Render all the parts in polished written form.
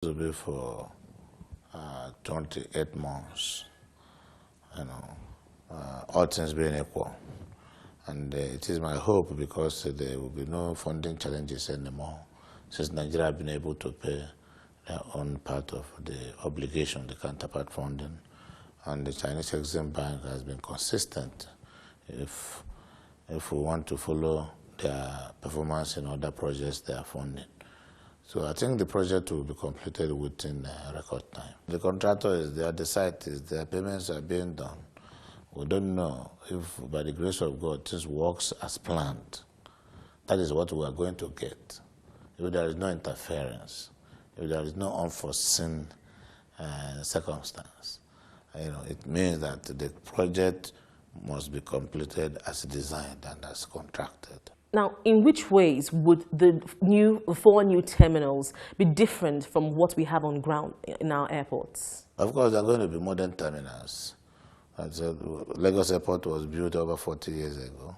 To be for 28 months, all things being equal. And it is my hope, because there will be no funding challenges anymore, since Nigeria has been able to pay their own part of the obligation, the counterpart funding, and the Chinese Exim Bank has been consistent if we want to follow their performance in other projects they are funding. So I think the project will be completed within a record time. The contractor is there, the site is there, payments are being done. We don't know if, by the grace of God, this works as planned. That is what we are going to get. If there is no interference, if there is no unforeseen circumstance, it means that the project must be completed as designed and as contracted. Now, in which ways would the four new terminals be different from what we have on ground in our airports? Of course, they are going to be modern terminals. Lagos Airport was built over 40 years ago.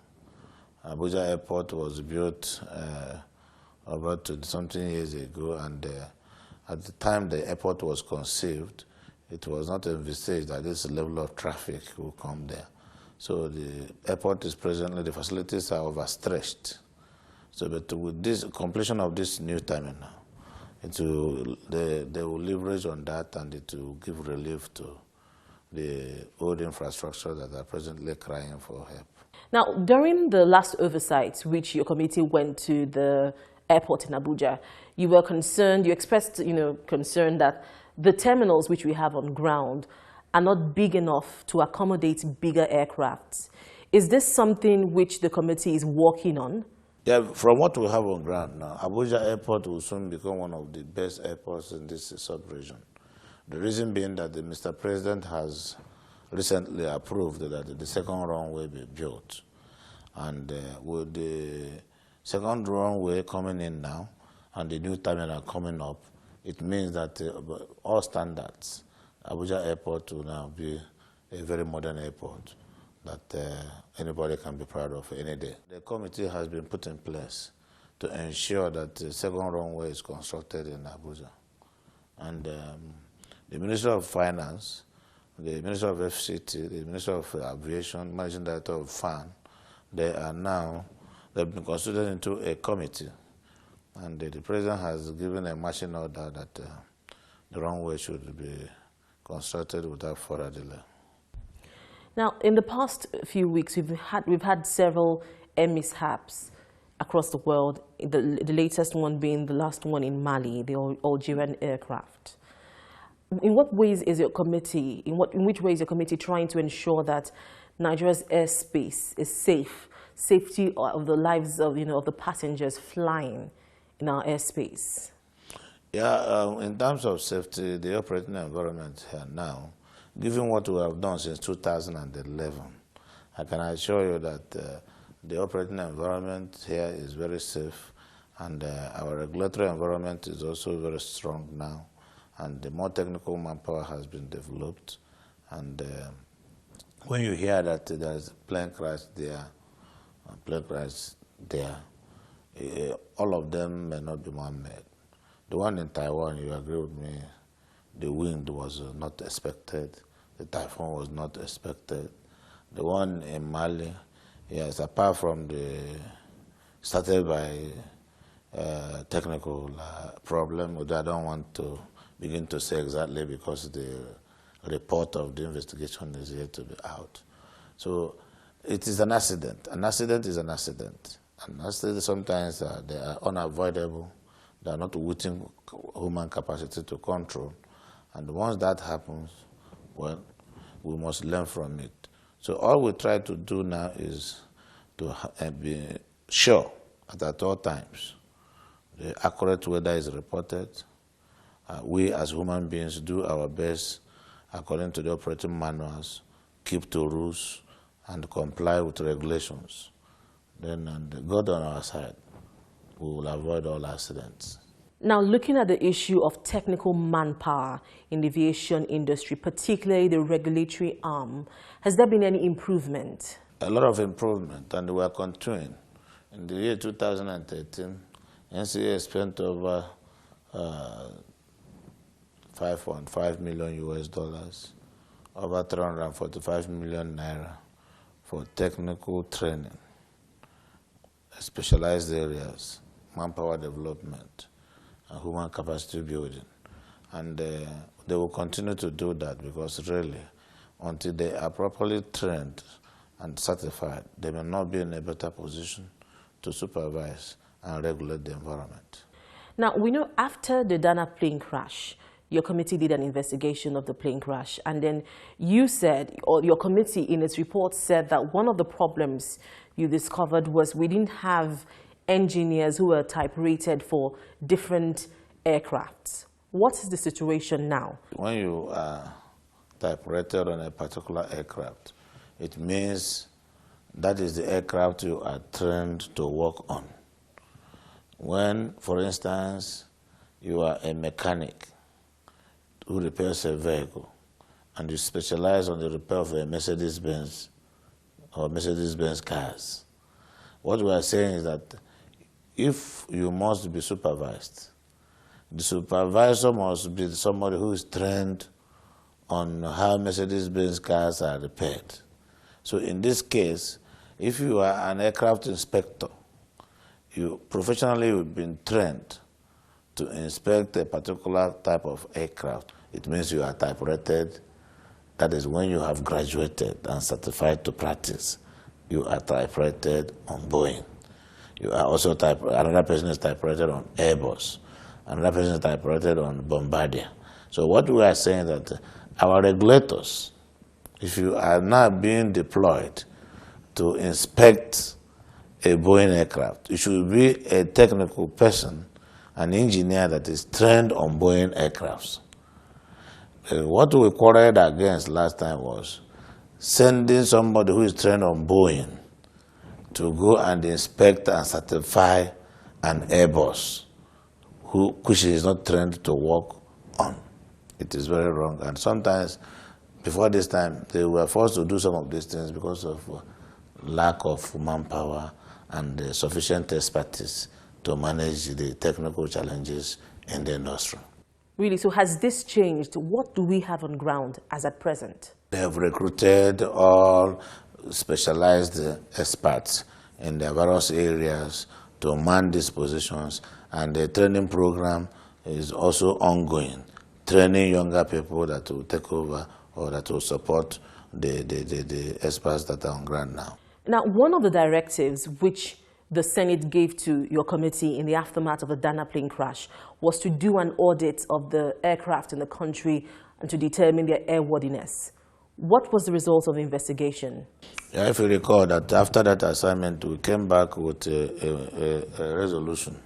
Abuja Airport was built over 20-something years ago, and at the time the airport was conceived, it was not envisaged that this level of traffic will come there. So the airport is presently, the facilities are overstretched. So but with this completion of this new terminal, they will leverage on that, and it will give relief to the old infrastructure that are presently crying for help. Now, during the last oversight, which your committee went to the airport in Abuja, you were concerned, you expressed concern that the terminals which we have on ground are not big enough to accommodate bigger aircrafts. Is this something which the committee is working on? Yeah, from what we have on ground now, Abuja Airport will soon become one of the best airports in this sub-region. The reason being that Mr. President has recently approved that the second runway be built. And with the second runway coming in now and the new terminal coming up, it means that all standards, Abuja Airport will now be a very modern airport that anybody can be proud of any day. The committee has been put in place to ensure that the second runway is constructed in Abuja. And the Minister of Finance, the Minister of FCT, the Minister of Aviation, Managing Director of FAN, they've been considered into a committee. And the President has given a marching order that the runway should be constructed without further delay. Now, in the past few weeks, we've had several air mishaps across the world, the latest one being the last one in Mali, the Algerian aircraft. In what ways is your committee, in which ways is your committee trying to ensure that Nigeria's airspace is safe, safety of the lives of, of the passengers flying in our airspace? Yeah, in terms of safety, the operating environment here now, given what we have done since 2011, I can assure you that the operating environment here is very safe, and our regulatory environment is also very strong now, and the more technical manpower has been developed. And when you hear that there's plane crash there, all of them may not be man-made. The one in Taiwan, you agree with me, the wind was not expected, the typhoon was not expected. The one in Mali, yes, apart from started by technical problem, which I don't want to begin to say exactly because the report of the investigation is yet to be out. So it is an accident. An accident is an accident. And accidents sometimes they are unavoidable. They are not within human capacity to control. And once that happens, well, we must learn from it. So all we try to do now is to be sure that at all times the accurate weather is reported. We as human beings do our best according to the operating manuals, keep to rules, and comply with regulations. Then, and God on our side, we will avoid all accidents. Now, looking at the issue of technical manpower in the aviation industry, particularly the regulatory arm, has there been any improvement? A lot of improvement, and we are continuing. In the year 2013, NCA spent over 5.5 million US dollars, over 345 million naira for technical training, specialized areas, manpower development, and human capacity building. And they will continue to do that because really, until they are properly trained and certified, they may not be in a better position to supervise and regulate the environment. Now, we know after the Dana plane crash, your committee did an investigation of the plane crash, and then you said, or your committee in its report said that one of the problems you discovered was we didn't have engineers who were type rated for different aircrafts. What is the situation now? When you are type rated on a particular aircraft, it means that is the aircraft you are trained to work on. When, for instance, you are a mechanic who repairs a vehicle and you specialize on the repair of a Mercedes-Benz or Mercedes-Benz cars, what we are saying is that if you must be supervised, the supervisor must be somebody who is trained on how Mercedes-Benz cars are repaired. So in this case, if you are an aircraft inspector, you professionally have been trained to inspect a particular type of aircraft. It means you are type rated. That is when you have graduated and certified to practice. You are type rated on Boeing. You are also another person is type rated on Airbus. Another person is type rated on Bombardier. So what we are saying that our regulators, if you are not being deployed to inspect a Boeing aircraft, you should be a technical person, an engineer that is trained on Boeing aircrafts. What we quarreled against last time was sending somebody who is trained on Boeing to go and inspect and certify an Airbus, which is not trained to work on. It is very wrong. And sometimes, before this time, they were forced to do some of these things because of lack of manpower and sufficient expertise to manage the technical challenges in the industry. Really, so has this changed? What do we have on ground as at present? They have recruited all specialized experts in their various areas to man these positions, and the training program is also ongoing, training younger people that will take over or that will support the experts that are on ground now. Now, one of the directives which the Senate gave to your committee in the aftermath of the Dana plane crash was to do an audit of the aircraft in the country and to determine their airworthiness. What was the result of the investigation? Yeah, if you recall that after that assignment, we came back with a resolution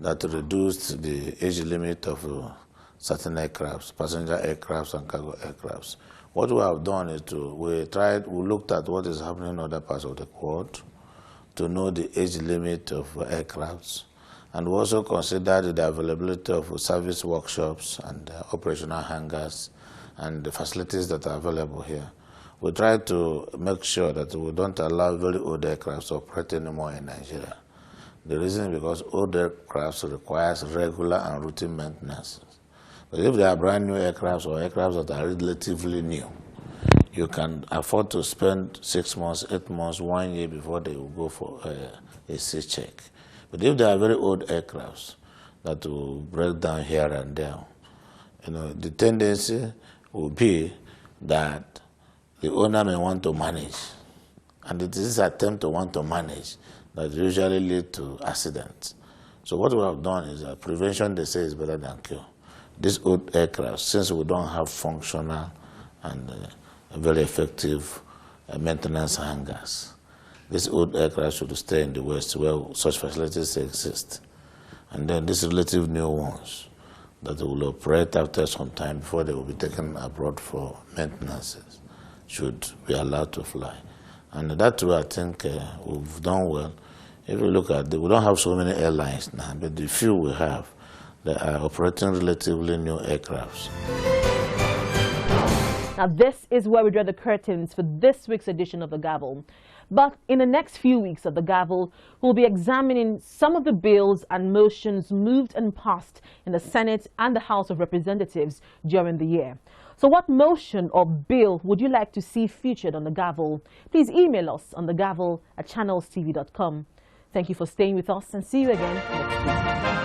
that reduced the age limit of certain aircrafts, passenger aircrafts and cargo aircrafts. What we have done is we looked at what is happening in other parts of the world to know the age limit of aircrafts, and we also considered the availability of service workshops and operational hangars and the facilities that are available here. We try to make sure that we don't allow very old aircrafts to operate anymore in Nigeria. The reason is because old aircrafts requires regular and routine maintenance. But if they are brand new aircrafts or aircrafts that are relatively new, you can afford to spend 6 months, 8 months, 1 year before they will go for a C check. But if they are very old aircrafts that will break down here and there, the tendency will be that the owner may want to manage. And it is this attempt to want to manage that usually leads to accidents. So what we have done is that prevention, they say, is better than cure. These old aircraft, since we don't have functional and very effective maintenance hangars, these old aircraft should stay in the West where such facilities exist. And then these relative new ones that will operate after some time before they will be taken abroad for maintenance should be allowed to fly. And that way I think we've done well. If you look at we don't have so many airlines now, but the few we have, they are operating relatively new aircrafts. Now this is where we draw the curtains for this week's edition of The Gavel. But in the next few weeks at the Gavel, we'll be examining some of the bills and motions moved and passed in the Senate and the House of Representatives during the year. So what motion or bill would you like to see featured on the Gavel? Please email us on thegavel@channelstv.com. Thank you for staying with us and see you again next week.